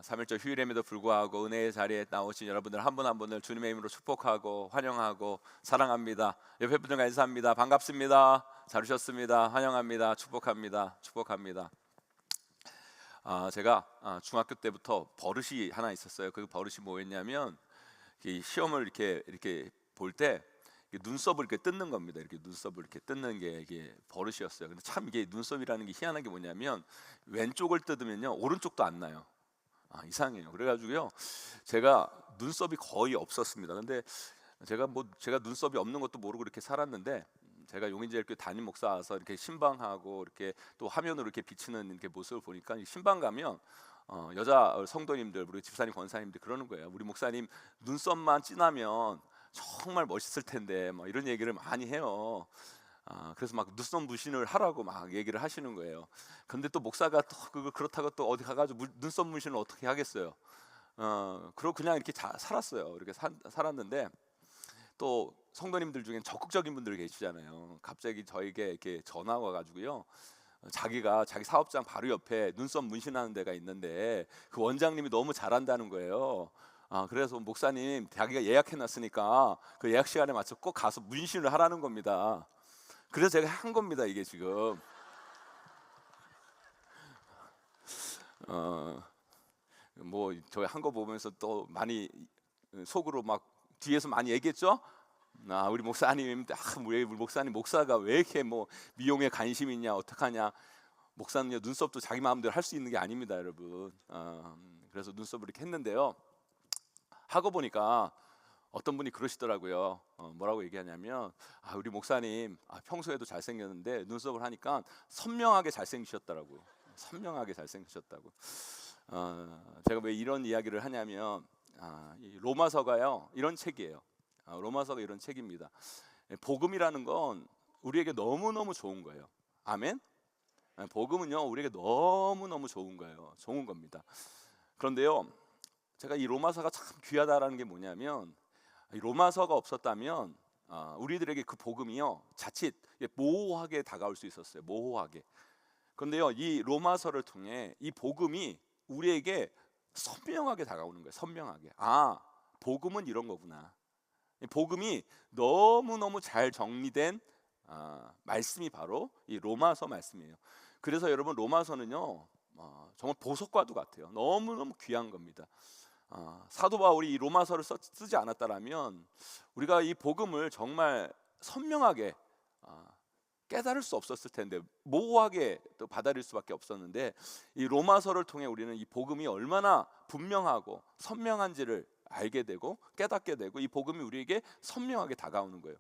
3일절 휴일임에도 불구하고 은혜의 자리에 나오신 여러분들 한 분 한 분을 주님의 이름으로 축복하고 환영하고 사랑합니다. 옆에 분들과 인사합니다. 반갑습니다. 잘 오셨습니다. 환영합니다. 축복합니다. 축복합니다. 제가 중학교 때부터 버릇이 하나 있었어요. 그 버릇이 뭐였냐면 이 시험을 이렇게 볼 때 눈썹을 이렇게 뜯는 겁니다. 이렇게 눈썹을 이렇게 뜯는 게 이게 버릇이었어요. 근데 참 이게 눈썹이라는 게 희한한 게 뭐냐면 왼쪽을 뜯으면요 오른쪽도 안 나요. 이상해요. 그래가지고요 제가 눈썹이 거의 없었습니다. 근데 제가 눈썹이 없는 것도 모르고 이렇게 살았는데 제가 용인제일교회 담임 목사라서 이렇게 신방하고 이렇게 또 화면으로 이렇게 비치는 이렇게 모습을 보니까 신방 가면 여자 성도님들, 우리 집사님, 권사님들 그러는 거예요. 우리 목사님 눈썹만 진하면 정말 멋있을 텐데 막 이런 얘기를 많이 해요. 그래서 막 눈썹 문신을 하라고 막 얘기를 하시는 거예요. 근데 또 목사가 또 그렇다고 또 어디 가가지고 눈썹 문신을 어떻게 하겠어요. 그러고 그냥 이렇게 살았어요. 이렇게 살았는데 또 성도님들 중엔 적극적인 분들 계시잖아요. 갑자기 저에게 이렇게 전화가 와가지고요 자기가 자기 사업장 바로 옆에 눈썹 문신하는 데가 있는데 그 원장님이 너무 잘한다는 거예요. 그래서 목사님 자기가 예약해놨으니까 그 예약 시간에 맞춰 꼭 가서 문신을 하라는 겁니다. 그래서 제가 한 겁니다. 이게 지금 뭐 저희 한 거 보면서 또 많이 속으로 막 뒤에서 많이 얘기했죠. 우리 목사님, 우리 목사님 목사가 왜 이렇게 뭐 미용에 관심 있냐, 어떡하냐. 목사는요 눈썹도 자기 마음대로 할 수 있는 게 아닙니다, 여러분. 그래서 눈썹을 이렇게 했는데요. 하고 보니까 어떤 분이 그러시더라고요. 뭐라고 얘기하냐면 우리 목사님 평소에도 잘생겼는데 눈썹을 하니까 선명하게 잘생기셨더라고요. 선명하게 잘생기셨다고. 제가 왜 이런 이야기를 하냐면 이 로마서가요 이런 책이에요. 로마서가 이런 책입니다. 복음이라는 건 우리에게 너무너무 좋은 거예요. 아멘. 복음은요 우리에게 너무너무 좋은 거예요. 좋은 겁니다. 그런데요 제가 이 로마서가 참 귀하다라는 게 뭐냐면 이 로마서가 없었다면 우리들에게 그 복음이요 자칫 모호하게 다가올 수 있었어요. 모호하게. 그런데요 이 로마서를 통해 이 복음이 우리에게 선명하게 다가오는 거예요. 선명하게. 복음은 이런 거구나. 복음이 너무너무 잘 정리된 말씀이 바로 이 로마서 말씀이에요. 그래서 여러분 로마서는요 정말 보석과도 같아요. 너무너무 귀한 겁니다. 사도 바울이 이 로마서를 쓰지 않았다라면 우리가 이 복음을 정말 선명하게 깨달을 수 없었을 텐데 모호하게 또 받아들일 수밖에 없었는데 이 로마서를 통해 우리는 이 복음이 얼마나 분명하고 선명한지를 알게 되고 깨닫게 되고 이 복음이 우리에게 선명하게 다가오는 거예요.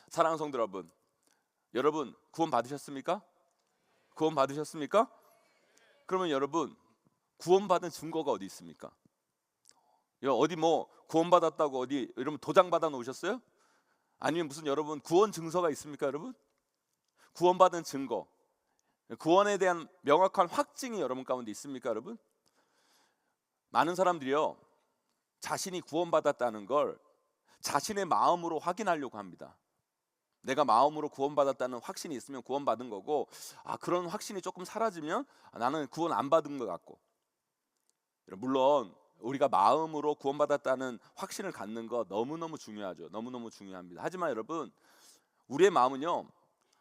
사랑하는 성도 여러분 구원 받으셨습니까? 구원 받으셨습니까? 그러면 여러분 구원받은 증거가 어디 있습니까? 어디 뭐 구원받았다고 어디 여러분 도장 받아 놓으셨어요? 아니면 무슨 여러분 구원 증서가 있습니까? 여러분 구원받은 증거, 구원에 대한 명확한 확증이 여러분 가운데 있습니까? 여러분 많은 사람들이요 자신이 구원받았다는 걸 자신의 마음으로 확인하려고 합니다. 내가 마음으로 구원받았다는 확신이 있으면 구원받은 거고 그런 확신이 조금 사라지면 나는 구원 안 받은 것 같고. 물론 우리가 마음으로 구원받았다는 확신을 갖는 거 너무너무 중요하죠. 너무너무 중요합니다. 하지만 여러분 우리의 마음은요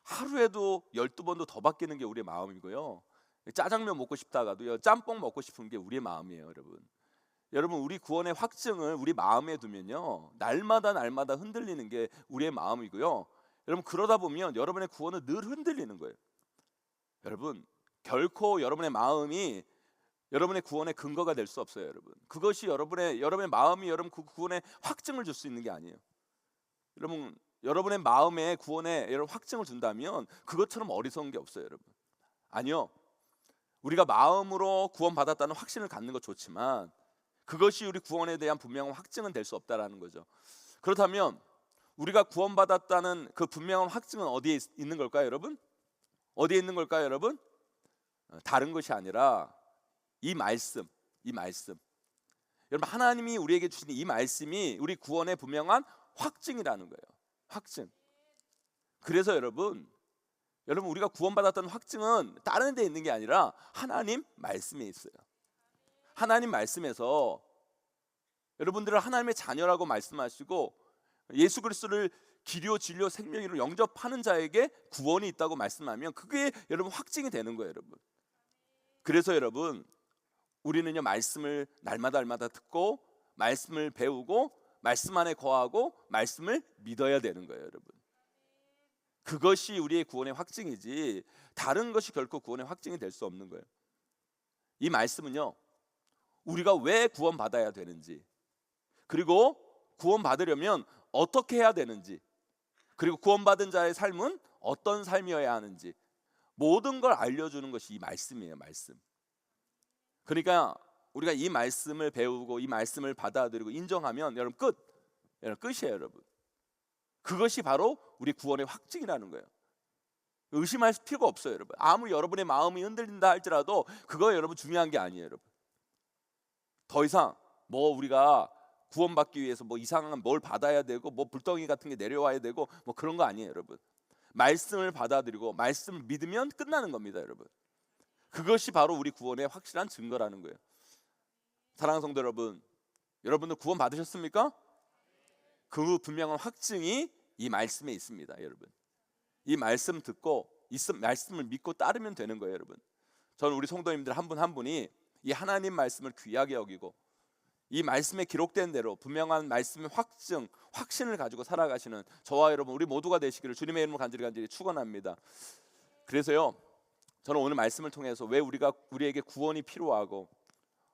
하루에도 12번도 더 바뀌는 게 우리의 마음이고요 짜장면 먹고 싶다가도요 짬뽕 먹고 싶은 게 우리의 마음이에요. 여러분 우리 구원의 확증을 우리 마음에 두면요 날마다 흔들리는 게 우리의 마음이고요. 여러분 그러다 보면 여러분의 구원은 늘 흔들리는 거예요. 여러분 결코 여러분의 마음이 여러분의 구원의 근거가 될 수 없어요. 여러분 그것이 여러분의 마음이 여러분 그 구원의 확증을 줄 수 있는 게 아니에요. 여러분 여러분의 마음에 구원에 여러분 확증을 준다면 그것처럼 어리석은 게 없어요. 여러분 아니요 우리가 마음으로 구원받았다는 확신을 갖는 것 좋지만 그것이 우리 구원에 대한 분명한 확증은 될 수 없다라는 거죠. 그렇다면 우리가 구원받았다는 그 분명한 확증은 어디에 있는 걸까요, 여러분? 어디에 있는 걸까요, 여러분? 다른 것이 아니라 이 말씀. 여러분 하나님이 우리에게 주신 이 말씀이 우리 구원의 분명한 확증이라는 거예요. 확증. 그래서 여러분 우리가 구원받았다는 확증은 다른 데 있는 게 아니라 하나님 말씀에 있어요. 하나님 말씀에서 여러분들을 하나님의 자녀라고 말씀하시고 예수 그리스도를 기료 진료 생명으로 영접하는 자에게 구원이 있다고 말씀하면 그게 여러분 확증이 되는 거예요, 여러분. 그래서 여러분 우리는요 말씀을 날마다 듣고 말씀을 배우고 말씀 안에 거하고 말씀을 믿어야 되는 거예요, 여러분. 그것이 우리의 구원의 확증이지 다른 것이 결코 구원의 확증이 될 수 없는 거예요. 이 말씀은요 우리가 왜 구원받아야 되는지, 그리고 구원받으려면 어떻게 해야 되는지, 그리고 구원받은 자의 삶은 어떤 삶이어야 하는지 모든 걸 알려주는 것이 이 말씀이에요, 말씀. 그러니까 우리가 이 말씀을 배우고 이 말씀을 받아들이고 인정하면 여러분 끝이에요, 여러분. 그것이 바로 우리 구원의 확증이라는 거예요. 의심할 필요가 없어요, 여러분. 아무리 여러분의 마음이 흔들린다 할지라도 그거 여러분 중요한 게 아니에요, 여러분. 더 이상 뭐 우리가 구원받기 위해서 뭐 이상한 뭘 받아야 되고 뭐 불덩이 같은 게 내려와야 되고 뭐 그런 거 아니에요, 여러분. 말씀을 받아들이고 말씀을 믿으면 끝나는 겁니다, 여러분. 그것이 바로 우리 구원의 확실한 증거라는 거예요. 사랑하는 성도 여러분, 여러분들 구원 받으셨습니까? 그 분명한 확증이 이 말씀에 있습니다, 여러분. 이 말씀 듣고 이 말씀을 믿고 따르면 되는 거예요, 여러분. 저는 우리 성도님들 한 분 한 분이 이 하나님 말씀을 귀하게 여기고 이 말씀에 기록된 대로 분명한 말씀의 확신을 가지고 살아가시는 저와 여러분 우리 모두가 되시기를 주님의 이름으로 간절히 축원합니다. 그래서요 저는 오늘 말씀을 통해서 왜 우리에게 구원이 필요하고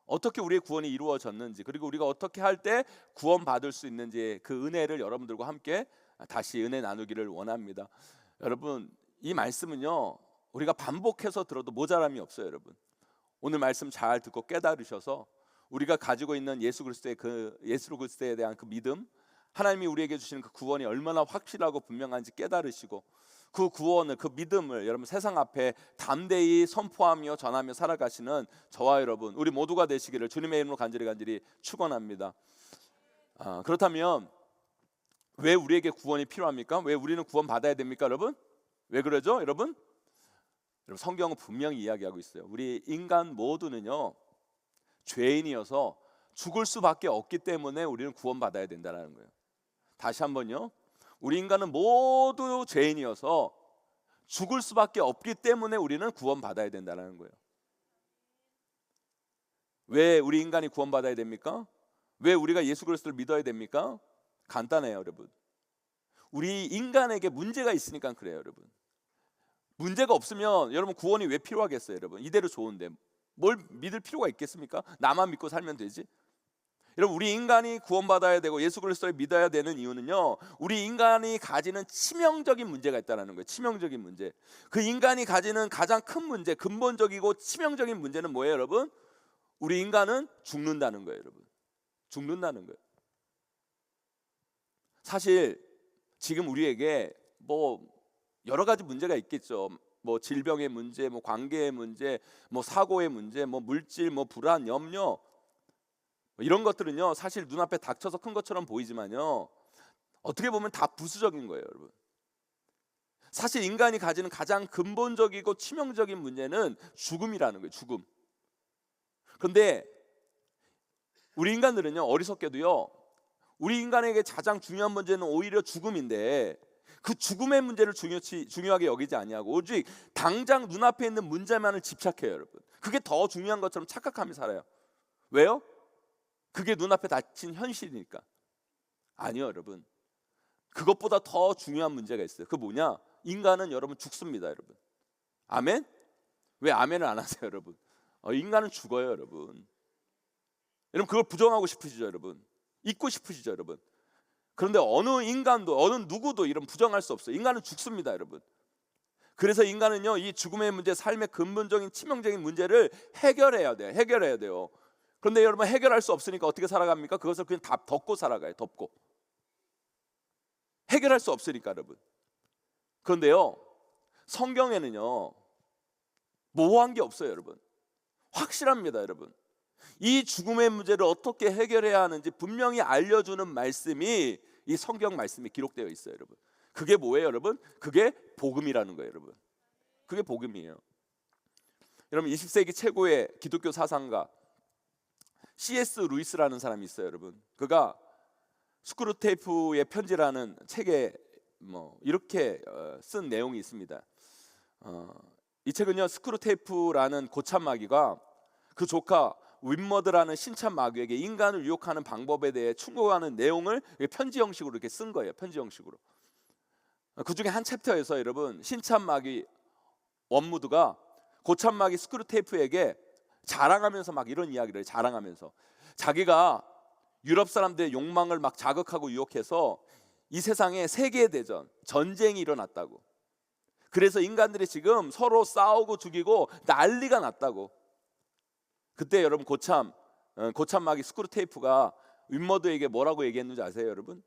어떻게 우리의 구원이 이루어졌는지, 그리고 우리가 어떻게 할 때 구원받을 수 있는지 그 은혜를 여러분들과 함께 다시 은혜 나누기를 원합니다. 여러분 이 말씀은요 우리가 반복해서 들어도 모자람이 없어요, 여러분. 오늘 말씀 잘 듣고 깨달으셔서 우리가 가지고 있는 예수 그리스도에 대한 그 믿음, 하나님이 우리에게 주시는 그 구원이 얼마나 확실하고 분명한지 깨달으시고 그 구원을, 그 믿음을 여러분 세상 앞에 담대히 선포하며 전하며 살아가시는 저와 여러분 우리 모두가 되시기를 주님의 이름으로 간절히 축원합니다. 그렇다면 왜 우리에게 구원이 필요합니까? 왜 우리는 구원 받아야 됩니까, 여러분? 왜 그러죠, 여러분? 성경은 분명히 이야기하고 있어요. 우리 인간 모두는요 죄인이어서 죽을 수밖에 없기 때문에 우리는 구원받아야 된다는 거예요. 다시 한번요, 우리 인간은 모두 죄인이어서 죽을 수밖에 없기 때문에 우리는 구원받아야 된다는 거예요. 왜 우리 인간이 구원받아야 됩니까? 왜 우리가 예수 그리스도를 믿어야 됩니까? 간단해요, 여러분. 우리 인간에게 문제가 있으니까 그래요, 여러분. 문제가 없으면 여러분 구원이 왜 필요하겠어요, 여러분? 이대로 좋은데 뭘 믿을 필요가 있겠습니까? 나만 믿고 살면 되지. 여러분 우리 인간이 구원받아야 되고 예수 그리스도를 믿어야 되는 이유는요 우리 인간이 가지는 치명적인 문제가 있다는 거예요. 치명적인 문제. 그 인간이 가지는 가장 큰 문제, 근본적이고 치명적인 문제는 뭐예요, 여러분? 우리 인간은 죽는다는 거예요, 여러분. 죽는다는 거예요. 사실 지금 우리에게 뭐 여러 가지 문제가 있겠죠. 뭐 질병의 문제, 뭐 관계의 문제, 뭐 사고의 문제, 뭐 물질, 뭐 불안, 염려, 이런 것들은요 사실 눈앞에 닥쳐서 큰 것처럼 보이지만요 어떻게 보면 다 부수적인 거예요, 여러분. 사실 인간이 가지는 가장 근본적이고 치명적인 문제는 죽음이라는 거예요, 죽음. 그런데 우리 인간들은요 어리석게도요 우리 인간에게 가장 중요한 문제는 오히려 죽음인데 그 죽음의 문제를 중요하게 여기지 아니하고 오직 당장 눈앞에 있는 문제만을 집착해요, 여러분. 그게 더 중요한 것처럼 착각하며 살아요. 왜요? 그게 눈앞에 닥친 현실이니까. 아니요, 여러분. 그것보다 더 중요한 문제가 있어요. 그게 뭐냐? 인간은 여러분 죽습니다, 여러분. 아멘? 왜 아멘을 안 하세요, 여러분? 인간은 죽어요, 여러분. 여러분 그걸 부정하고 싶으시죠, 여러분? 잊고 싶으시죠, 여러분? 그런데 어느 인간도 어느 누구도 이런 부정할 수 없어요. 인간은 죽습니다, 여러분. 그래서 인간은요 이 죽음의 문제, 삶의 근본적인 치명적인 문제를 해결해야 돼요. 그런데 여러분 해결할 수 없으니까 어떻게 살아갑니까? 그것을 그냥 다 덮고 살아가요. 덮고. 해결할 수 없으니까, 여러분. 그런데요 성경에는요 모호한 게 없어요, 여러분. 확실합니다, 여러분. 이 죽음의 문제를 어떻게 해결해야 하는지 분명히 알려주는 말씀이 이 성경 말씀에 기록되어 있어요, 여러분. 그게 뭐예요, 여러분? 그게 복음이라는 거예요, 여러분. 그게 복음이에요. 여러분 20세기 최고의 기독교 사상가 C.S. 루이스라는 사람이 있어요, 여러분. 그가 스크루테이프의 편지라는 책에 이렇게 쓴 내용이 있습니다. 이 책은요, 스크루테이프라는 고참 마귀가 그 조카 윈머드라는 신참 마귀에게 인간을 유혹하는 방법에 대해 충고하는 내용을 편지 형식으로 이렇게 쓴 거예요. 편지 형식으로. 그 중에 한 챕터에서 여러분, 신참 마귀 원무드가 고참 마귀 스크루테이프에게 자랑하면서 막 이런 이야기를 해요. 자랑하면서 자기가 유럽 사람들의 욕망을 막 자극하고 유혹해서 이 세상에 세계대전, 전쟁이 일어났다고. 그래서 인간들이 지금 서로 싸우고 죽이고 난리가 났다고. 그때 여러분 고참 마귀 스크루테이프가 윈머드에게 뭐라고 얘기했는지 아세요, 여러분?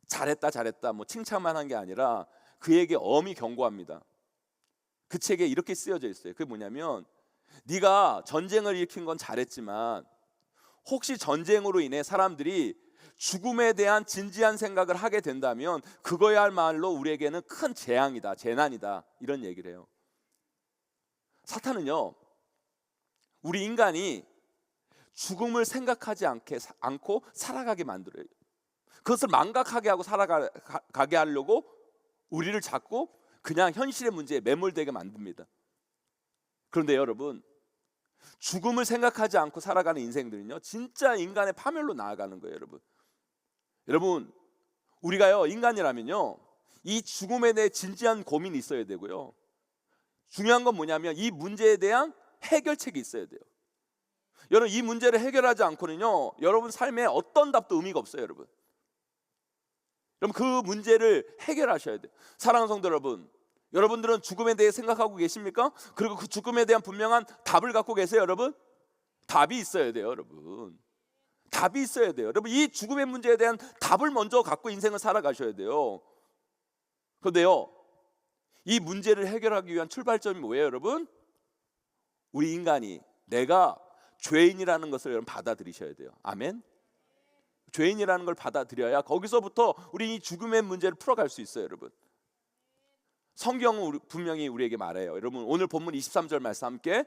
잘했다 뭐 칭찬만 한 게 아니라 그에게 엄히 경고합니다. 그 책에 이렇게 쓰여져 있어요. 그게 뭐냐면, 네가 전쟁을 일으킨 건 잘했지만 혹시 전쟁으로 인해 사람들이 죽음에 대한 진지한 생각을 하게 된다면 그거야말로 우리에게는 큰 재앙이다, 재난이다, 이런 얘기를 해요. 사탄은요, 우리 인간이 죽음을 생각하지 않고 살아가게 만들어요. 그것을 망각하게 하고 살아가게 하려고 우리를 자꾸 그냥 현실의 문제에 매몰되게 만듭니다. 그런데 여러분, 죽음을 생각하지 않고 살아가는 인생들은요, 진짜 인간의 파멸로 나아가는 거예요. 여러분, 우리가요, 인간이라면요, 이 죽음에 대해 진지한 고민이 있어야 되고요, 중요한 건 뭐냐면 이 문제에 대한 해결책이 있어야 돼요. 여러분, 이 문제를 해결하지 않고는요, 여러분 삶에 어떤 답도 의미가 없어요. 여러분, 그 문제를 해결하셔야 돼요. 사랑하는 성도 여러분, 여러분들은 죽음에 대해 생각하고 계십니까? 그리고 그 죽음에 대한 분명한 답을 갖고 계세요, 여러분? 답이 있어야 돼요, 여러분. 답이 있어야 돼요. 여러분, 이 죽음의 문제에 대한 답을 먼저 갖고 인생을 살아가셔야 돼요. 그런데요, 이 문제를 해결하기 위한 출발점이 뭐예요, 여러분? 우리 인간이, 내가 죄인이라는 것을 여러분 받아들이셔야 돼요. 아멘. 죄인이라는 걸 받아들여야 거기서부터 우리 이 죽음의 문제를 풀어갈 수 있어요, 여러분. 성경은 분명히 우리에게 말해요. 여러분, 오늘 본문 23절 말씀 함께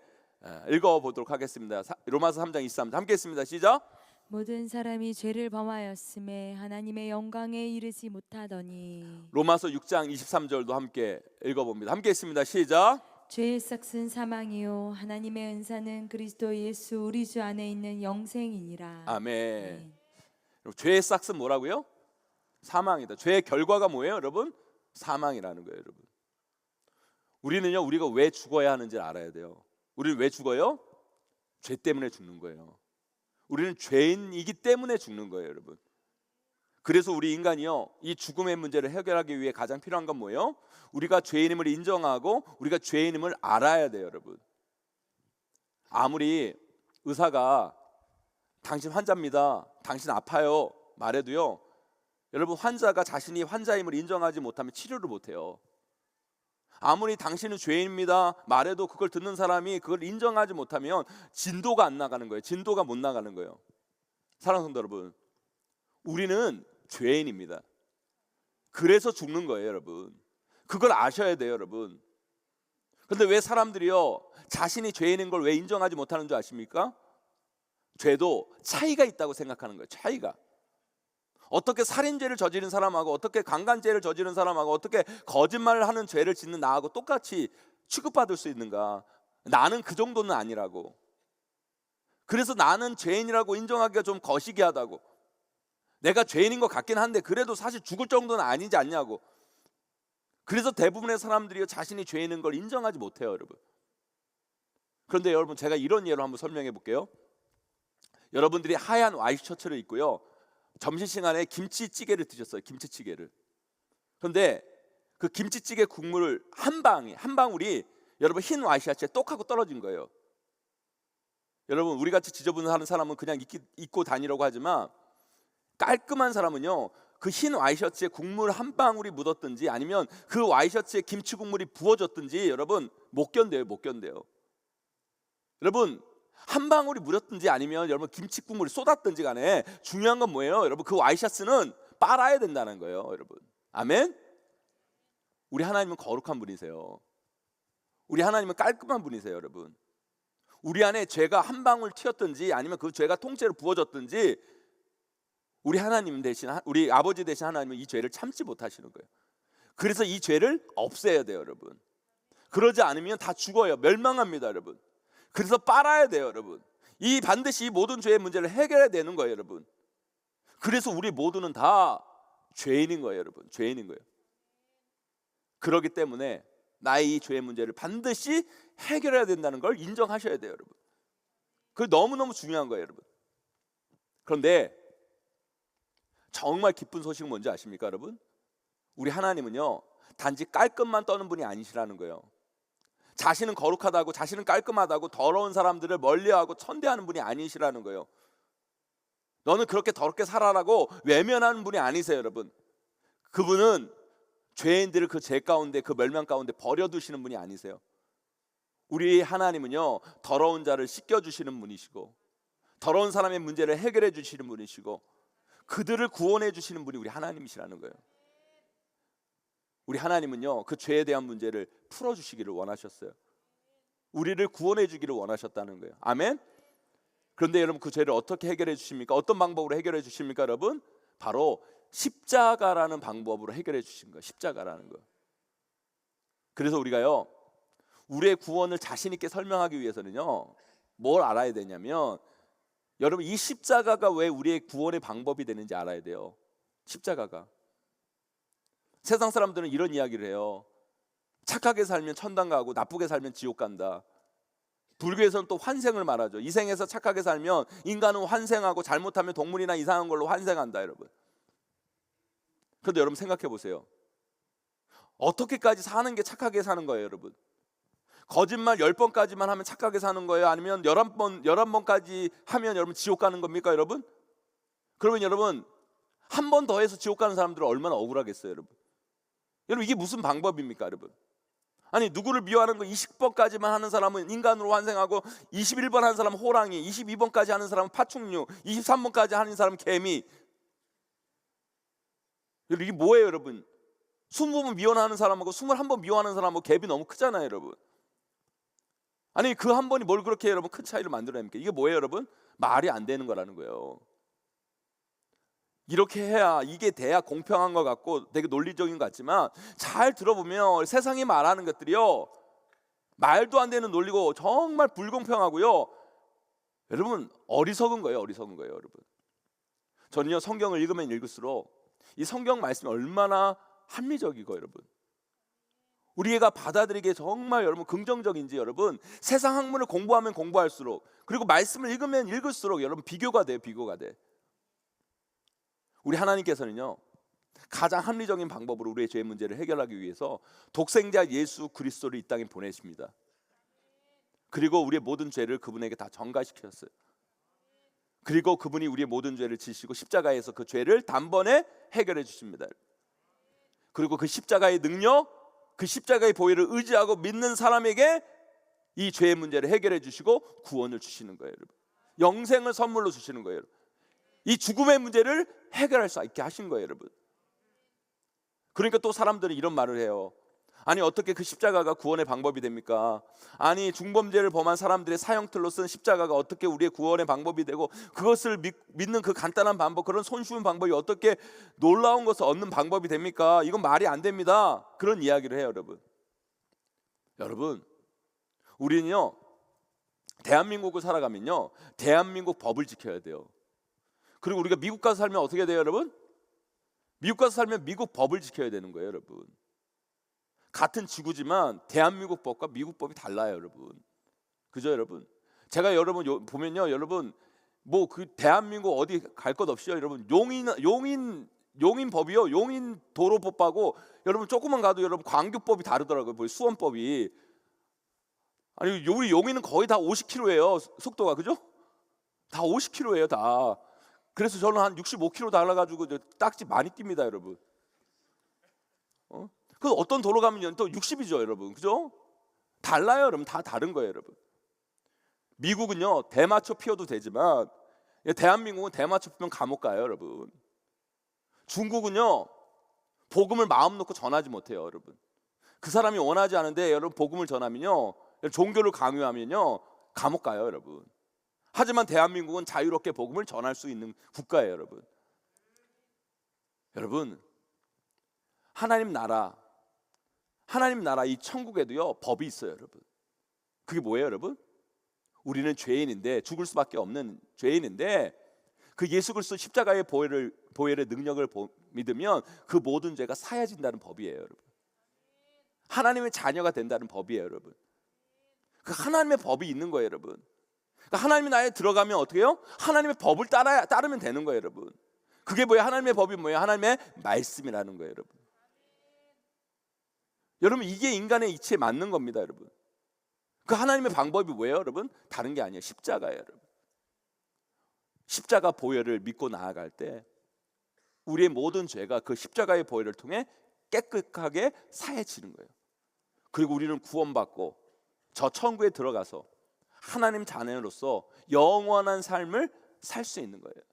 읽어보도록 하겠습니다. 로마서 3장 23절 함께 했습니다. 시작. 모든 사람이 죄를 범하였음에 하나님의 영광에 이르지 못하더니. 로마서 6장 23절도 함께 읽어봅니다. 함께 했습니다. 시작. 죄의 싹은 사망이요 하나님의 은사는 그리스도 예수 우리 주 안에 있는 영생이니라. 아멘. 죄의 싹은 뭐라고요? 사망이다. 죄의 결과가 뭐예요, 여러분? 사망이라는 거예요, 여러분. 우리는요, 우리가 왜 죽어야 하는지 알아야 돼요. 우리는 왜 죽어요? 죄 때문에 죽는 거예요. 우리는 죄인이기 때문에 죽는 거예요, 여러분. 그래서 우리 인간이요, 이 죽음의 문제를 해결하기 위해 가장 필요한 건 뭐예요? 우리가 죄인임을 인정하고 우리가 죄인임을 알아야 돼요, 여러분. 아무리 의사가 당신 환자입니다, 당신 아파요 말해도요, 여러분, 환자가 자신이 환자임을 인정하지 못하면 치료를 못해요. 아무리 당신은 죄인입니다 말해도 그걸 듣는 사람이 그걸 인정하지 못하면 진도가 안 나가는 거예요. 진도가 못 나가는 거예요. 사랑하는 성도 여러분, 우리는 죄인입니다. 그래서 죽는 거예요, 여러분. 그걸 아셔야 돼요, 여러분. 그런데 왜 사람들이요, 자신이 죄인인 걸 왜 인정하지 못하는 줄 아십니까? 죄도 차이가 있다고 생각하는 거예요. 차이가. 어떻게 살인죄를 저지른 사람하고, 어떻게 강간죄를 저지른 사람하고, 어떻게 거짓말을 하는 죄를 짓는 나하고 똑같이 취급받을 수 있는가? 나는 그 정도는 아니라고. 그래서 나는 죄인이라고 인정하기가 좀 거시기하다고. 내가 죄인인 것 같긴 한데 그래도 사실 죽을 정도는 아니지 않냐고. 그래서 대부분의 사람들이 자신이 죄인인 걸 인정하지 못해요, 여러분. 그런데 여러분, 제가 이런 예로 한번 설명해 볼게요. 여러분들이 하얀 와이셔츠를 입고요, 점심시간에 김치찌개를 드셨어요. 김치찌개를. 그런데 그 김치찌개 국물 한 방울이 여러분 흰 와이셔츠에 똑 하고 떨어진 거예요. 여러분, 우리같이 지저분한 사람은 그냥 입고 다니려고 하지만 깔끔한 사람은요, 그 흰 와이셔츠에 국물 한 방울이 묻었든지 아니면 그 와이셔츠에 김치 국물이 부어졌든지 여러분 못 견뎌요. 못 견뎌요. 여러분, 한 방울이 묻었든지 아니면 여러분 김치 국물이 쏟았든지 간에 중요한 건 뭐예요? 여러분, 그 와이셔츠는 빨아야 된다는 거예요, 여러분. 아멘? 우리 하나님은 거룩한 분이세요. 우리 하나님은 깔끔한 분이세요, 여러분. 우리 안에 죄가 한 방울 튀었든지 아니면 그 죄가 통째로 부어졌든지 우리 하나님 대신, 우리 아버지 대신 하나님은 이 죄를 참지 못하시는 거예요. 그래서 이 죄를 없애야 돼요, 여러분. 그러지 않으면 다 죽어요. 멸망합니다, 여러분. 그래서 빨아야 돼요, 여러분. 이 반드시 이 모든 죄의 문제를 해결해야 되는 거예요, 여러분. 그래서 우리 모두는 다 죄인인 거예요, 여러분. 죄인인 거예요. 그렇기 때문에 나의 이 죄의 문제를 반드시 해결해야 된다는 걸 인정하셔야 돼요, 여러분. 그게 너무너무 중요한 거예요, 여러분. 그런데 정말 기쁜 소식은 뭔지 아십니까, 여러분? 우리 하나님은요, 단지 깔끔만 떠는 분이 아니시라는 거예요. 자신은 거룩하다고, 자신은 깔끔하다고 더러운 사람들을 멀리하고 천대하는 분이 아니시라는 거예요. 너는 그렇게 더럽게 살아라고 외면하는 분이 아니세요, 여러분. 그분은 죄인들을 그 죄 가운데, 그 멸망 가운데 버려두시는 분이 아니세요. 우리 하나님은요, 더러운 자를 씻겨주시는 분이시고, 더러운 사람의 문제를 해결해 주시는 분이시고, 그들을 구원해 주시는 분이 우리 하나님이시라는 거예요. 우리 하나님은요, 그 죄에 대한 문제를 풀어주시기를 원하셨어요. 우리를 구원해 주기를 원하셨다는 거예요. 아멘. 그런데 여러분, 그 죄를 어떻게 해결해 주십니까? 어떤 방법으로 해결해 주십니까, 여러분? 바로 십자가라는 방법으로 해결해 주신 거예요. 십자가라는 거. 그래서 우리가요, 우리의 구원을 자신 있게 설명하기 위해서는요, 뭘 알아야 되냐면, 여러분, 이 십자가가 왜 우리의 구원의 방법이 되는지 알아야 돼요. 십자가가. 세상 사람들은 이런 이야기를 해요. 착하게 살면 천당 가고 나쁘게 살면 지옥 간다. 불교에서는 또 환생을 말하죠. 이 생에서 착하게 살면 인간은 환생하고 잘못하면 동물이나 이상한 걸로 환생한다, 여러분. 그런데 여러분 생각해 보세요. 어떻게까지 사는 게 착하게 사는 거예요, 여러분? 거짓말 10번까지만 하면 착하게 사는 거예요? 아니면 11번까지 하면 여러분 지옥 가는 겁니까, 여러분? 그러면 여러분, 한 번 더 해서 지옥 가는 사람들은 얼마나 억울하겠어요, 여러분? 여러분, 이게 무슨 방법입니까, 여러분? 아니, 누구를 미워하는 거 20번까지만 하는 사람은 인간으로 환생하고, 21번 하는 사람은 호랑이, 22번까지 하는 사람은 파충류, 23번까지 하는 사람은 개미. 여러분, 이게 뭐예요, 여러분? 20번 미워하는 사람하고 21번 미워하는 사람하고 갭이 너무 크잖아요, 여러분. 아니, 그 한 번이 뭘 그렇게 여러분 큰 차이를 만들어냅니까? 이게 뭐예요, 여러분? 말이 안 되는 거라는 거예요. 이렇게 해야, 이게 돼야 공평한 것 같고 되게 논리적인 것 같지만, 잘 들어보면 세상이 말하는 것들이요, 말도 안 되는 논리고 정말 불공평하고요, 여러분 어리석은 거예요, 어리석은 거예요, 여러분. 저는요, 성경을 읽으면 읽을수록 이 성경 말씀이 얼마나 합리적이고, 여러분, 우리가 받아들이기에 정말 여러분 긍정적인지, 여러분 세상 학문을 공부하면 공부할수록, 그리고 말씀을 읽으면 읽을수록 여러분 비교가 돼요, 비교가 돼. 우리 하나님께서는요, 가장 합리적인 방법으로 우리의 죄 문제를 해결하기 위해서 독생자 예수 그리스도를 이 땅에 보내십니다. 그리고 우리의 모든 죄를 그분에게 다 전가시켰어요. 그리고 그분이 우리의 모든 죄를 지시고 십자가에서 그 죄를 단번에 해결해 주십니다. 그리고 그 십자가의 능력, 그 십자가의 보혈을 의지하고 믿는 사람에게 이 죄의 문제를 해결해 주시고 구원을 주시는 거예요, 여러분. 영생을 선물로 주시는 거예요, 여러분. 이 죽음의 문제를 해결할 수 있게 하신 거예요, 여러분. 그러니까 또 사람들은 이런 말을 해요. 아니, 어떻게 그 십자가가 구원의 방법이 됩니까? 아니, 중범죄를 범한 사람들의 사형틀로 쓴 십자가가 어떻게 우리의 구원의 방법이 되고, 그것을 믿는 그 간단한 방법, 그런 손쉬운 방법이 어떻게 놀라운 것을 얻는 방법이 됩니까? 이건 말이 안 됩니다. 그런 이야기를 해요, 여러분. 여러분, 우리는요, 대한민국을 살아가면요, 대한민국 법을 지켜야 돼요. 그리고 우리가 미국 가서 살면 어떻게 돼요, 여러분? 미국 가서 살면 미국 법을 지켜야 되는 거예요, 여러분. 같은 지구지만 대한민국 법과 미국 법이 달라요, 여러분. 그죠, 여러분? 제가 여러분 보면요, 여러분 뭐 그 대한민국 어디 갈 것 없이요, 여러분 용인 법이요, 용인 도로법하고 여러분 조금만 가도 여러분 광교법이 다르더라고요. 뭐 수원법이. 아니, 우리 용인은 거의 다 50km예요, 속도가. 그죠? 다 50km예요, 다. 그래서 저는 한 65km 달라가지고 딱지 많이 띱니다, 여러분. 그 어떤 도로 가면 또 60이죠, 여러분. 그죠? 달라요, 여러분. 다 다른 거예요, 여러분. 미국은요, 대마초 피워도 되지만 대한민국은 대마초 피우면 감옥 가요, 여러분. 중국은요, 복음을 마음 놓고 전하지 못해요, 여러분. 그 사람이 원하지 않은데 여러분 복음을 전하면요, 종교를 강요하면요, 감옥 가요, 여러분. 하지만 대한민국은 자유롭게 복음을 전할 수 있는 국가예요, 여러분. 여러분, 하나님 나라 이 천국에도요 법이 있어요, 여러분. 그게 뭐예요, 여러분? 우리는 죄인인데, 죽을 수밖에 없는 죄인인데, 그 예수 그리스도 십자가의 보혈의 능력을 믿으면 그 모든 죄가 사해진다는 법이에요, 여러분. 하나님의 자녀가 된다는 법이에요, 여러분. 그 하나님의 법이 있는 거예요, 여러분. 그러니까 하나님의 나라에 들어가면 어떻게 해요? 하나님의 법을 따르면 되는 거예요, 여러분. 그게 뭐예요? 하나님의 법이 뭐예요? 하나님의 말씀이라는 거예요, 여러분. 여러분, 이게 인간의 이치에 맞는 겁니다, 여러분. 그 하나님의 방법이 뭐예요, 여러분? 다른 게 아니에요. 십자가예요, 여러분. 십자가 보혈을 믿고 나아갈 때 우리의 모든 죄가 그 십자가의 보혈을 통해 깨끗하게 사해지는 거예요. 그리고 우리는 구원받고 저 천국에 들어가서 하나님 자녀로서 영원한 삶을 살 수 있는 거예요.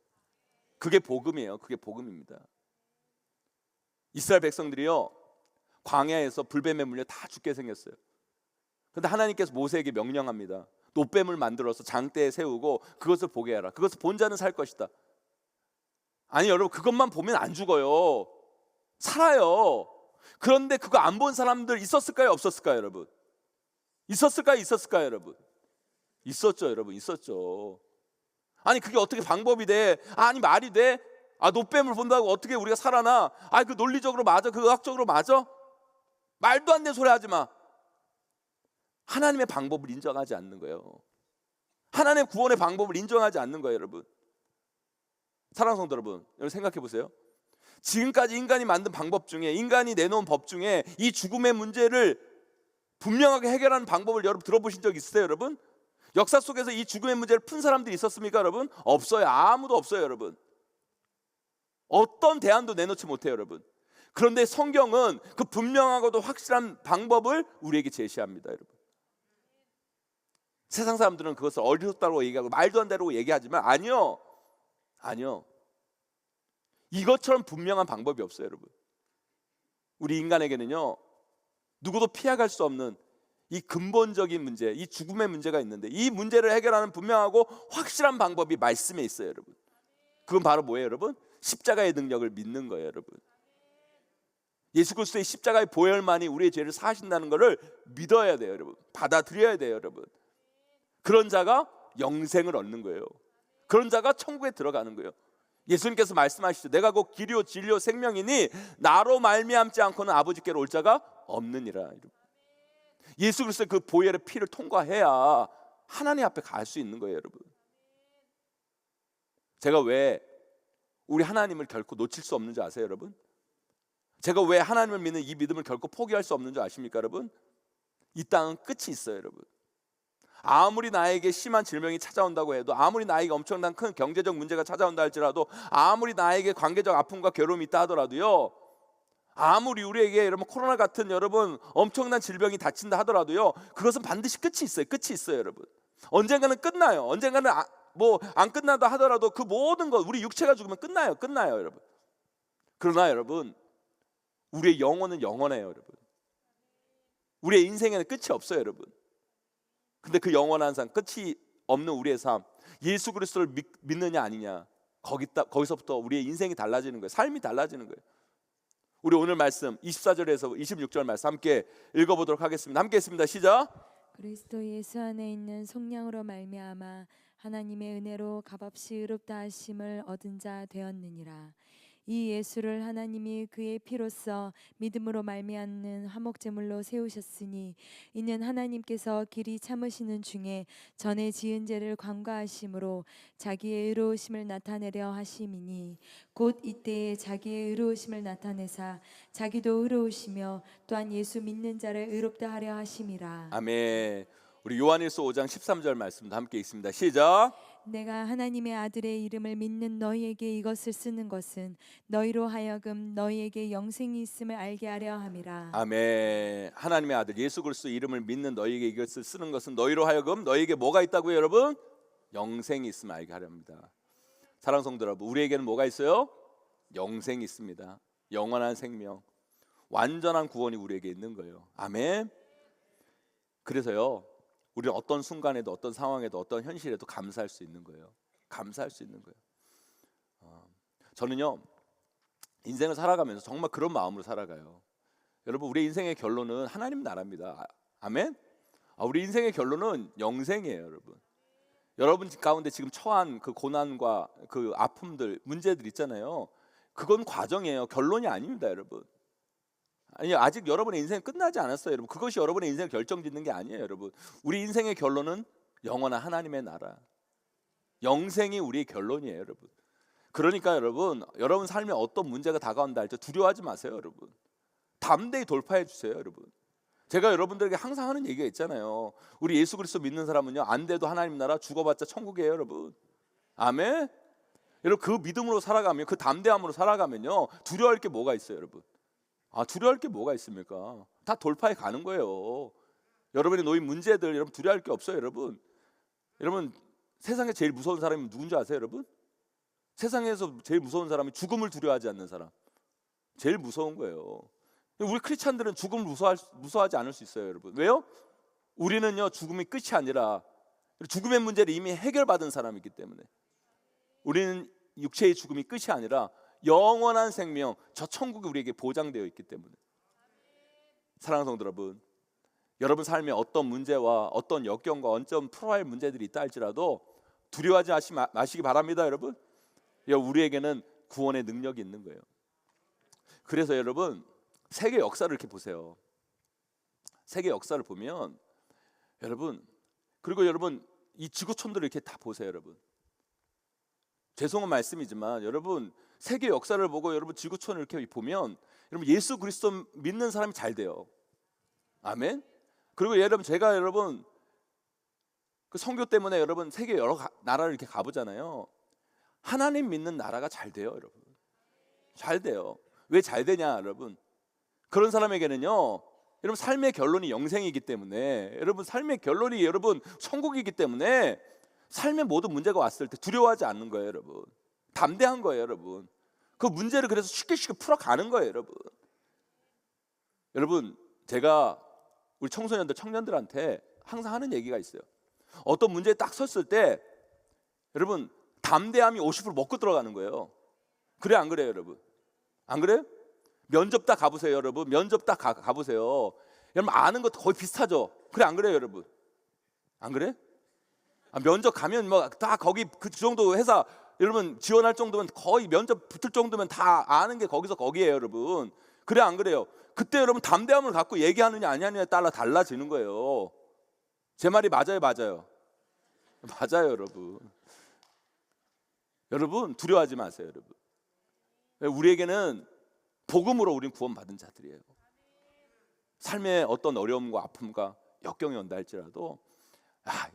그게 복음이에요. 그게 복음입니다. 이스라엘 백성들이요, 광야에서 불뱀에 물려 다 죽게 생겼어요. 그런데 하나님께서 모세에게 명령합니다. 노뱀을 만들어서 장대에 세우고 그것을 보게 하라. 그것을 본 자는 살 것이다. 아니 여러분, 그것만 보면 안 죽어요. 살아요. 그런데 그거 안 본 사람들 있었을까요? 없었을까요, 여러분? 있었을까요? 여러분? 있었죠, 여러분. 있었죠. 아니 그게 어떻게 방법이 돼? 아니 말이 돼? 노뱀을 본다고 어떻게 우리가 살아나? 그 논리적으로 맞아? 그 의학적으로 맞아? 말도 안 되는 소리 하지 마. 하나님의 방법을 인정하지 않는 거예요. 하나님의 구원의 방법을 인정하지 않는 거예요, 여러분. 사랑하는 성도 여러분, 생각해 보세요. 지금까지 인간이 만든 방법 중에, 인간이 내놓은 법 중에 이 죽음의 문제를 분명하게 해결하는 방법을 여러분 들어보신 적 있으세요, 여러분? 역사 속에서 이 죽음의 문제를 푼 사람들이 있었습니까, 여러분? 없어요. 아무도 없어요, 여러분. 어떤 대안도 내놓지 못해요, 여러분. 그런데 성경은 그 분명하고도 확실한 방법을 우리에게 제시합니다, 여러분. 세상 사람들은 그것을 어리석다고 얘기하고 말도 안 되라고 얘기하지만 아니요. 이것처럼 분명한 방법이 없어요, 여러분. 우리 인간에게는요, 누구도 피해갈 수 없는 이 근본적인 문제, 이 죽음의 문제가 있는데 이 문제를 해결하는 분명하고 확실한 방법이 말씀에 있어요, 여러분. 그건 바로 뭐예요, 여러분? 십자가의 능력을 믿는 거예요, 여러분. 예수 그리스도의 십자가의 보혈만이 우리의 죄를 사하신다는 것을 믿어야 돼요, 여러분. 받아들여야 돼요, 여러분. 그런 자가 영생을 얻는 거예요. 그런 자가 천국에 들어가는 거예요. 예수님께서 말씀하시죠. 내가 곧 길이요 진리요 생명이니 나로 말미암지 않고는 아버지께로 올 자가 없느니라. 예수 그리스도의 그 보혈의 피를 통과해야 하나님 앞에 갈 수 있는 거예요, 여러분. 제가 왜 우리 하나님을 결코 놓칠 수 없는 줄 아세요, 여러분? 제가 왜 하나님을 믿는 이 믿음을 결코 포기할 수 없는 줄 아십니까, 여러분? 이 땅은 끝이 있어요, 여러분. 아무리 나에게 심한 질병이 찾아온다고 해도, 아무리 나에게 엄청난 큰 경제적 문제가 찾아온다 할지라도, 아무리 나에게 관계적 아픔과 괴로움이 있다 하더라도요, 아무리 우리에게 여러분 코로나 같은 여러분 엄청난 질병이 닥친다 하더라도요, 그것은 반드시 끝이 있어요, 여러분. 언젠가는 끝나요. 언젠가는 안 끝난다 하더라도 그 모든 것, 우리 육체가 죽으면 끝나요, 여러분. 그러나 여러분, 우리의 영혼은 영원해요, 여러분. 우리의 인생에는 끝이 없어요, 여러분. 근데 그 영원한 삶, 끝이 없는 우리의 삶, 예수 그리스도를 믿느냐 아니냐, 거기서부터 우리의 인생이 달라지는 거예요. 삶이 달라지는 거예요. 우리 오늘 말씀 24절에서 26절 말씀 함께 읽어보도록 하겠습니다. 함께 했습니다. 시작. 그리스도 예수 안에 있는 속량으로 말미암아 하나님의 은혜로 값없이 의롭다 하심을 얻은 자 되었느니라. 이 예수를 하나님이 그의 피로써 믿음으로 말미암는 화목제물로 세우셨으니 이는 하나님께서 길이 참으시는 중에 전에 지은 죄를 관과하심으로 자기의 의로우심을 나타내려 하심이니 곧 이때에 자기의 의로우심을 나타내사 자기도 의로우시며 또한 예수 믿는 자를 의롭다 하려 하심이라. 아멘. 우리 요한일서 5장 13절 말씀도 함께 읽습니다. 시작. 내가 하나님의 아들의 이름을 믿는 너희에게 이것을 쓰는 것은 너희로 하여금 너희에게 영생이 있음을 알게 하려 함이라. 아멘. 하나님의 아들 예수 그리스도 이름을 믿는 너희에게 이것을 쓰는 것은 너희로 하여금 너희에게 뭐가 있다고요, 여러분? 영생이 있음을 알게 하려 합니다. 사랑하는 성도 여러분, 우리에게는 뭐가 있어요? 영생이 있습니다. 영원한 생명, 완전한 구원이 우리에게 있는 거예요. 아멘. 그래서요, 우리는 어떤 순간에도 어떤 상황에도 어떤 현실에도 감사할 수 있는 거예요. 감사할 수 있는 거예요. 저는요 인생을 살아가면서 정말 그런 마음으로 살아가요. 여러분 우리 인생의 결론은 하나님 나라입니다. 아멘. 우리 인생의 결론은 영생이에요. 여러분 가운데 지금 처한 그 고난과 그 아픔들 문제들 있잖아요. 그건 과정이에요. 결론이 아닙니다. 여러분. 아니 아직 여러분의 인생 끝나지 않았어요. 여러분 그것이 여러분의 인생을 결정짓는 게 아니에요. 여러분 우리 인생의 결론은 영원한 하나님의 나라, 영생이 우리의 결론이에요. 여러분 그러니까 여러분 삶에 어떤 문제가 다가온다 할 때 두려워하지 마세요. 여러분 담대히 돌파해 주세요. 여러분 제가 여러분들에게 항상 하는 얘기가 있잖아요. 우리 예수 그리스도 믿는 사람은요 안 돼도 하나님 나라, 죽어봤자 천국이에요. 여러분 아멘. 여러분 그 믿음으로 살아가면, 그 담대함으로 살아가면요 두려워할 게 뭐가 있어요. 여러분 두려워할 게 뭐가 있습니까? 다 돌파해 가는 거예요. 여러분이 놓인 문제들 여러분 두려워할 게 없어요. 여러분 세상에 제일 무서운 사람이 누군지 아세요? 여러분 세상에서 제일 무서운 사람이 죽음을 두려워하지 않는 사람, 제일 무서운 거예요. 우리 크리스찬들은 죽음을 무서워하지 않을 수 있어요. 여러분 왜요? 우리는요 죽음이 끝이 아니라 죽음의 문제를 이미 해결받은 사람이기 때문에, 우리는 육체의 죽음이 끝이 아니라 영원한 생명, 저 천국이 우리에게 보장되어 있기 때문에. 사랑하는 성도 여러분, 여러분 삶에 어떤 문제와 어떤 역경과 언점 풀어야 할 문제들이 있다 할지라도 두려워하지 마시기 바랍니다. 여러분 우리에게는 구원의 능력이 있는 거예요. 그래서 여러분 세계 역사를 이렇게 보세요. 세계 역사를 보면 여러분, 그리고 여러분 이 지구촌들을 이렇게 다 보세요. 여러분 죄송한 말씀이지만 여러분 세계 역사를 보고 여러분 지구촌을 이렇게 보면 여러분 예수 그리스도 믿는 사람이 잘 돼요. 아멘. 그리고 여러분 제가 여러분 그 선교 때문에 여러분 세계 여러 나라를 이렇게 가보잖아요. 하나님 믿는 나라가 잘 돼요. 여러분 잘 돼요. 왜 잘 되냐 여러분, 그런 사람에게는요 여러분 삶의 결론이 영생이기 때문에, 여러분 삶의 결론이 여러분 천국이기 때문에 삶의 모든 문제가 왔을 때 두려워하지 않는 거예요. 여러분 담대한 거예요. 여러분 그 문제를 그래서 쉽게 풀어가는 거예요. 여러분 제가 우리 청년들한테 항상 하는 얘기가 있어요. 어떤 문제에 딱 섰을 때 여러분 담대함이 50% 먹고 들어가는 거예요. 그래 안 그래요? 여러분 안 그래요? 면접 딱 가보세요. 여러분 면접 딱 가보세요. 여러분 아는 것도 거의 비슷하죠. 그래 안 그래요? 여러분 안 그래? 면접 가면 뭐 다 거기 그 정도 회사 여러분 지원할 정도면, 거의 면접 붙을 정도면 다 아는 게 거기서 거기예요. 여러분 그래 안 그래요? 그때 여러분 담대함을 갖고 얘기하느냐 아니하느냐에 따라 달라지는 거예요. 제 말이 맞아요? 맞아요 여러분. 여러분 두려워하지 마세요. 여러분 우리에게는 복음으로 우린 구원받은 자들이에요. 삶의 어떤 어려움과 아픔과 역경이 온다 할지라도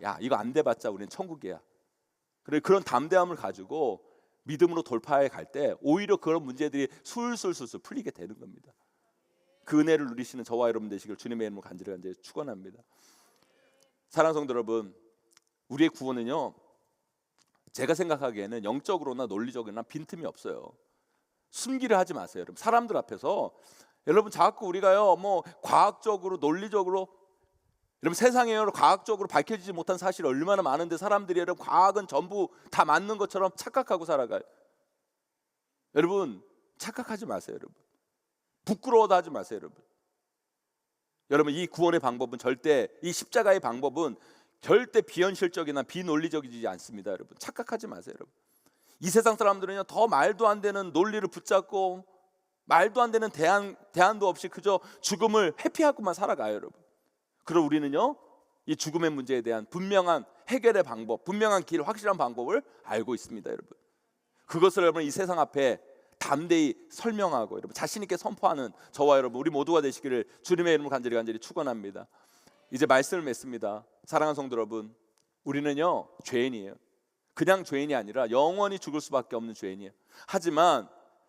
야 이거 안 돼봤자 우리는 천국이야. 그래 그런 담대함을 가지고 믿음으로 돌파해 갈 때 오히려 그런 문제들이 술술술술 풀리게 되는 겁니다. 그 은혜를 누리시는 저와 여러분 되시길 주님의 이름으로 간절히 축원합니다. 사랑하는 성도 여러분, 우리의 구원은요 제가 생각하기에는 영적으로나 논리적으로나 빈틈이 없어요. 숨기를 하지 마세요. 여러분 사람들 앞에서 여러분 자꾸 우리가요 뭐 과학적으로 논리적으로, 여러분 세상에 과학적으로 밝혀지지 못한 사실이 얼마나 많은데 사람들이 여러분 과학은 전부 다 맞는 것처럼 착각하고 살아가요. 여러분 착각하지 마세요. 여러분 부끄러워도 하지 마세요. 여러분 이 구원의 방법은 절대, 이 십자가의 방법은 절대 비현실적이나 비논리적이지 않습니다. 여러분 착각하지 마세요. 여러분 이 세상 사람들은요 더 말도 안 되는 논리를 붙잡고 말도 안 되는 대안도 없이 그저 죽음을 회피하고만 살아가요. 여러분 그럼 우리는요 이 죽음의 문제에 대한 분명한 해결의 방법, 분명한 길, 확실한 방법을 알고 있습니다. 여러분 그것을 여러분 이 세상 앞에 담대히 설명하고 여러분 자신 있게 선포하는 저와 여러분 우리 모두가 되시기를 주님의 이름으로 간절히 축원합니다. 이제 말씀을 맺습니다. 사랑하는 성도 여러분, 우리는요 죄인이에요. 그냥 죄인이 아니라 영원히 죽을 수밖에 없는 죄인이에요. 하지만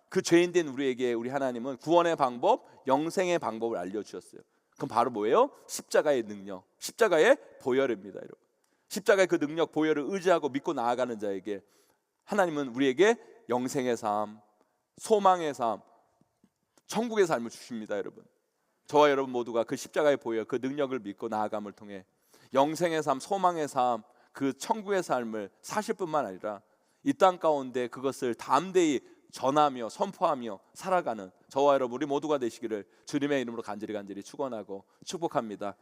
그 죄인된 우리에게 우리 하나님은 구원의 방법, 영생의 방법을 알려주셨어요. 그럼 바로 뭐예요? 십자가의 능력, 십자가의 보혈입니다. 여러분 십자가의 그 능력, 보혈을 의지하고 믿고 나아가는 자에게 하나님은 우리에게 영생의 삶, 소망의 삶, 천국의 삶을 주십니다. 여러분 저와 여러분 모두가 그 십자가의 보혈, 그 능력을 믿고 나아감을 통해 영생의 삶, 소망의 삶, 그 천국의 삶을 사실 뿐만 아니라 이 땅 가운데 그것을 담대히 전하며 선포하며 살아가는 저와 여러분 우리 모두가 되시기를 주님의 이름으로 간절히 축원하고 축복합니다.